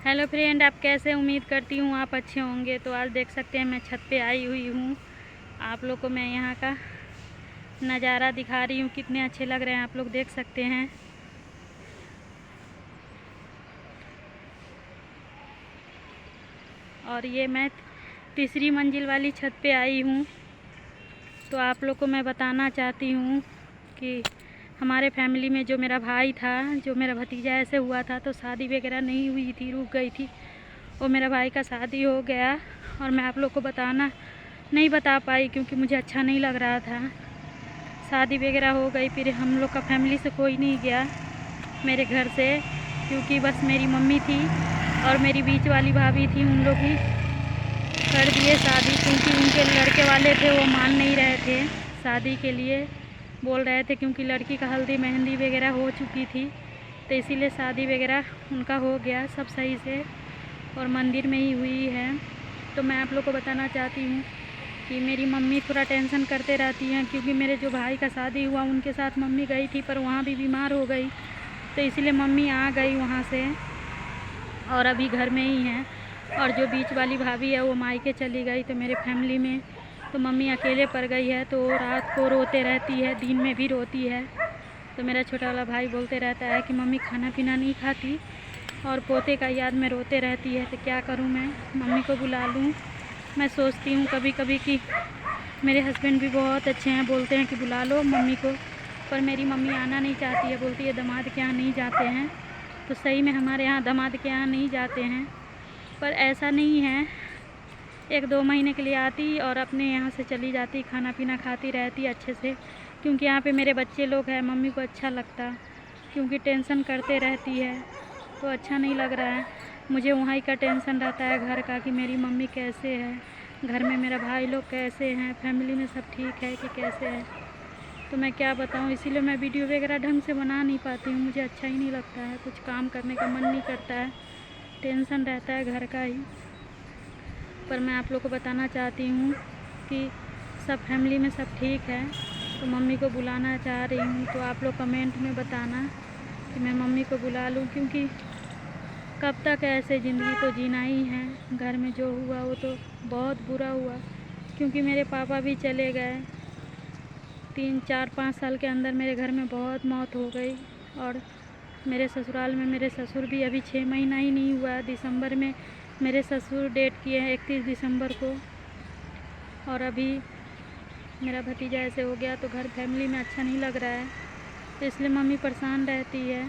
Hello friend, आप कैसे? उम्मीद करती हूँ आप अच्छे होंगे। तो आज देख सकते हैं मैं छत पे आई हुई हूँ। आप लोग को मैं यहाँ का नज़ारा दिखा रही हूँ, कितने अच्छे लग रहे हैं आप लोग देख सकते हैं। और ये मैं तीसरी मंजिल वाली छत पे आई हूँ। तो आप लोग को मैं बताना चाहती हूँ कि हमारे फैमिली में जो मेरा भाई था, जो मेरा भतीजा ऐसे हुआ था, तो शादी वगैरह नहीं हुई थी, रुक गई थी। वो मेरा भाई का शादी हो गया और मैं आप लोग को नहीं बता पाई क्योंकि मुझे अच्छा नहीं लग रहा था। शादी वगैरह हो गई, फिर हम लोग का फैमिली से कोई नहीं गया मेरे घर से, क्योंकि बस मेरी मम्मी थी और मेरी बीच वाली भाभी थी, उन लोग ही कर दिए शादी। क्योंकि उनके लड़के वाले थे, वो मान नहीं रहे थे शादी के लिए, बोल रहे थे क्योंकि लड़की का हल्दी मेहंदी वगैरह हो चुकी थी, तो इसीलिए शादी वगैरह उनका हो गया सब सही से और मंदिर में ही हुई है। तो मैं आप लोग को बताना चाहती हूँ कि मेरी मम्मी थोड़ा टेंशन करते रहती हैं, क्योंकि मेरे जो भाई का शादी हुआ उनके साथ मम्मी गई थी, पर वहाँ भी बीमार हो गई, तो इसीलिए मम्मी आ गई वहाँ से और अभी घर में ही हैं। और जो बीच वाली भाभी है वो मायके चली गई, तो मेरे फैमिली में तो मम्मी अकेले पड़ गई है। तो रात को रोते रहती है, दिन में भी रोती है। तो मेरा छोटा वाला भाई बोलते रहता है कि मम्मी खाना पीना नहीं खाती और पोते का याद में रोते रहती है। तो क्या करूं, मैं मम्मी को बुला लूं? मैं सोचती हूं कभी कभी कि मेरे हस्बैंड भी बहुत अच्छे हैं, बोलते हैं कि बुला लो मम्मी को, पर मेरी मम्मी आना नहीं चाहती है, बोलती है दामाद के यहाँ नहीं जाते हैं। तो सही में हमारे यहाँ दामाद के यहाँ नहीं जाते हैं, पर ऐसा नहीं है, 1-2 महीने के लिए आती और अपने यहाँ से चली जाती, खाना पीना खाती रहती अच्छे से, क्योंकि यहाँ पे मेरे बच्चे लोग हैं। मम्मी को अच्छा लगता, क्योंकि टेंशन करते रहती है तो अच्छा नहीं लग रहा है। मुझे वहीं का टेंशन रहता है घर का, कि मेरी मम्मी कैसे है, घर में मेरा भाई लोग कैसे हैं, फैमिली में सब ठीक है कि कैसे है। तो मैं क्या बताऊँ, इसीलिए मैं वीडियो वगैरह ढंग से बना नहीं पाती हूँ। मुझे अच्छा ही नहीं लगता है, कुछ काम करने का मन नहीं करता है, टेंशन रहता है घर का ही। पर मैं आप लोग को बताना चाहती हूँ कि सब फैमिली में सब ठीक है। तो मम्मी को बुलाना चाह रही हूँ, तो आप लोग कमेंट में बताना कि मैं मम्मी को बुला लूँ, क्योंकि कब तक ऐसे ज़िंदगी तो जीना ही है। घर में जो हुआ वो तो बहुत बुरा हुआ, क्योंकि मेरे पापा भी चले गए 3-4-5 साल के अंदर, मेरे घर में बहुत मौत हो गई। और मेरे ससुराल में मेरे ससुर भी अभी 6 महीना ही नहीं हुआ, दिसंबर में मेरे ससुर डेट किए हैं 31 दिसंबर को, और अभी मेरा भतीजा ऐसे हो गया। तो घर फैमिली में अच्छा नहीं लग रहा है, तो इसलिए मम्मी परेशान रहती है।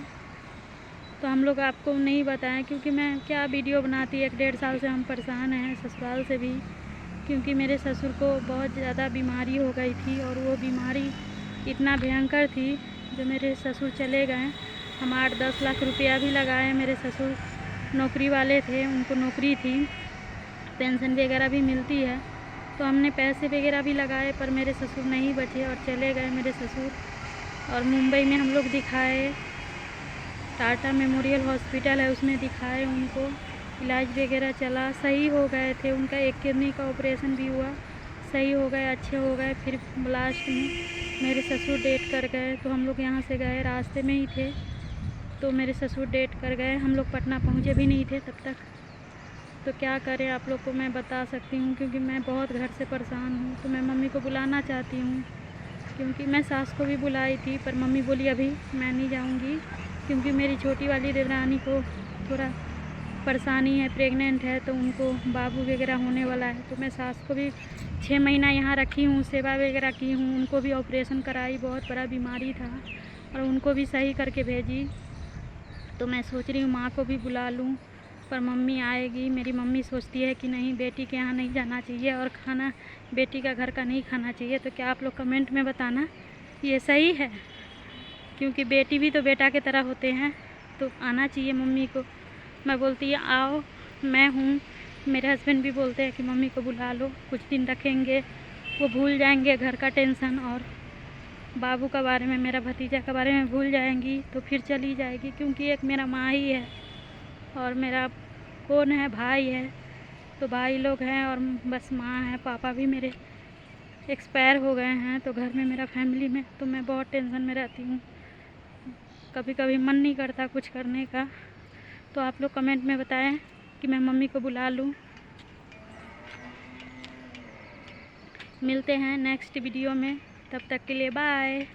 तो हम लोग आपको नहीं बताएं, क्योंकि मैं क्या वीडियो बनाती, 1-1.5 साल से हम परेशान हैं ससुराल से भी, क्योंकि मेरे ससुर को बहुत ज़्यादा बीमारी हो गई थी और वो बीमारी इतना भयंकर थी। जो मेरे ससुर चले गए, हम 8-10 लाख रुपया भी लगाए। मेरे ससुर नौकरी वाले थे, उनको नौकरी थी, पेंशन वगैरह भी मिलती है, तो हमने पैसे वगैरह भी लगाए, पर मेरे ससुर नहीं बचे और चले गए मेरे ससुर। और मुंबई में हम लोग दिखाए, टाटा मेमोरियल हॉस्पिटल है उसमें दिखाए, उनको इलाज वगैरह चला, सही हो गए थे। उनका एक किडनी का ऑपरेशन भी हुआ, सही हो गए, अच्छे हो गए। फिर लास्ट में मेरे ससुर डेट कर गए, तो हम लोग यहाँ से गए, रास्ते में ही थे, तो मेरे ससुर डेट कर गए। हम लोग पटना पहुँचे भी नहीं थे तब तक। तो क्या करें, आप लोग को मैं बता सकती हूँ, क्योंकि मैं बहुत घर से परेशान हूँ। तो मैं मम्मी को बुलाना चाहती हूँ, क्योंकि मैं सास को भी बुलाई थी, पर मम्मी बोली अभी मैं नहीं जाऊँगी, क्योंकि मेरी छोटी वाली देवरानी को थोड़ा परेशानी है, प्रेग्नेंट है, तो उनको बाबू वगैरह होने वाला है। तो मैं सास को भी 6 महीना यहाँ रखी हूँ, सेवा वगैरह की हूँ, उनको भी ऑपरेशन कराई, बहुत बड़ा बीमारी था, और उनको भी सही करके भेजी। तो मैं सोच रही हूँ माँ को भी बुला लूँ, पर मम्मी आएगी। मेरी मम्मी सोचती है कि नहीं, बेटी के यहाँ नहीं जाना चाहिए और खाना बेटी का घर का नहीं खाना चाहिए। तो क्या आप लोग कमेंट में बताना ये सही है, क्योंकि बेटी भी तो बेटा की तरह होते हैं, तो आना चाहिए मम्मी को। मैं बोलती है आओ, मैं हूँ। मेरे हस्बैंड भी बोलते हैं कि मम्मी को बुला लो, कुछ दिन रखेंगे, वो भूल जाएंगे घर का टेंशन, और बाबू का बारे में, मेरा भतीजा के बारे में भूल जाएंगी, तो फिर चली जाएगी। क्योंकि एक मेरा माँ ही है और मेरा कौन है, भाई है, तो भाई लोग हैं और बस माँ है। पापा भी मेरे एक्सपायर हो गए हैं, तो घर में मेरा फैमिली में, तो मैं बहुत टेंशन में रहती हूँ। कभी कभी मन नहीं करता कुछ करने का, तो आप लोग कमेंट में बताएं कि मैं मम्मी को बुला लूँ। मिलते हैं नेक्स्ट वीडियो में, तब तक के लिए बाय।